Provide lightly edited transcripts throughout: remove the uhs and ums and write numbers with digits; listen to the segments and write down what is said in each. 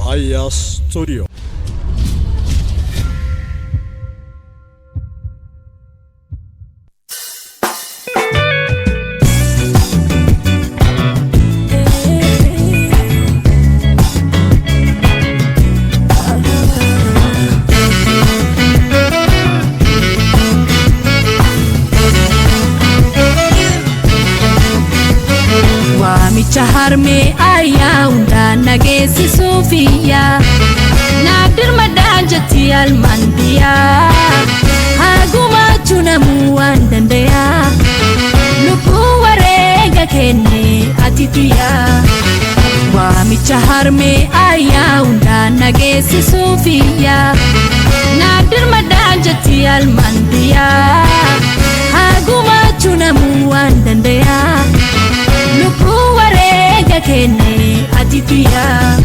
Aya Studio. Harme ayah undaan nageessisu fiyyaa naagdir maddaan jetti almandiyaa hagumaachuu namuu waan dandayaa lubbuu wareega kenne atitiyaa waamicha harme ayah undaan nageessisu fiyyaa naagdir maddaan jetti almandiyaa hagumaachuu namuu waan dandayaa lubbuu wareega kenne atitiyaa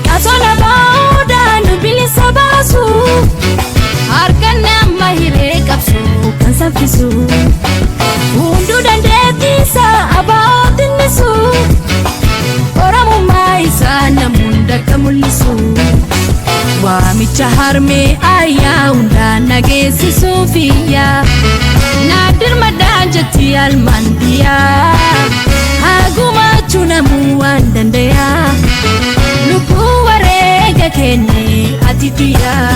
Kasona boodaan bilisa baasu harka nama hiree qabsu kan saffisu hunduu dandeettiisa abaatinnisu Oromummaa isaa namunda akka mul'isu waamicha harme ayah undaan nageessisu fiyyaa naagdir maddaan jetti almandiyaa hagumaachuu namuu waan dandayaa lubbuu wareega kenne atitiyaa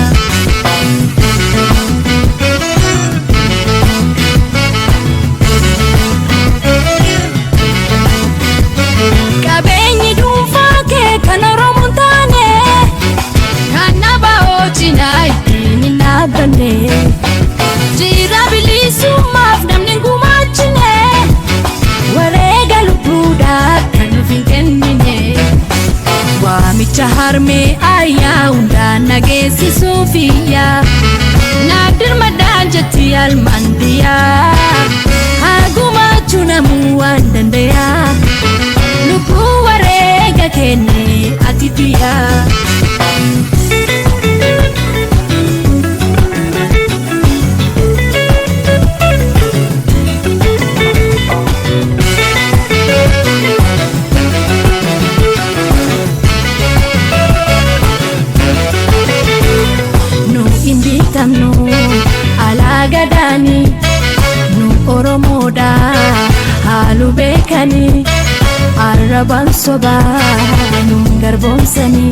qabeenyi dhuunfaa kee kan Oromoon taane jira bilisummaaf namni gumaachine wareega lubbuudhaaf kan nuuf hin kennine waamicha harme ayah undaan nageessisu fiyyaa naagdir maddaan jetti almandiyaa hagumaachuu namuu waan dandayaa lubbuu wareega kenne atitiyaa alagadani nu Oromoodha haalu beekani arraban sobaa nu garboomsani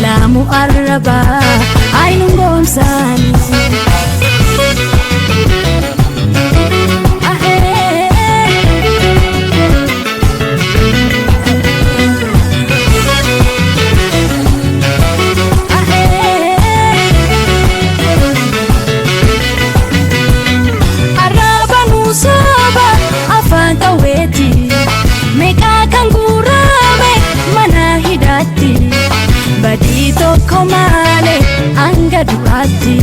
laamu arrabaa aynu goomsani badii tokko malee hanga du'aatti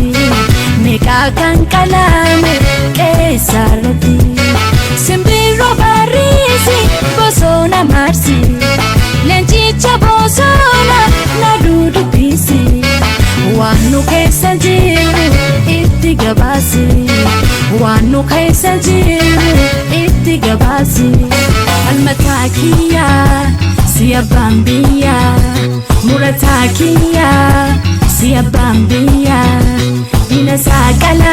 meeqaa kan qalame qeessarratti simbirroo barriisi bosona marsi leencicha bosona na dudubbisi waan nu keessa jiru itti gabaasi waan nu keessa jiru itti gabaasi almataa kiyyaa siya bambiya murata kiyyaa siya bambiya ina sakala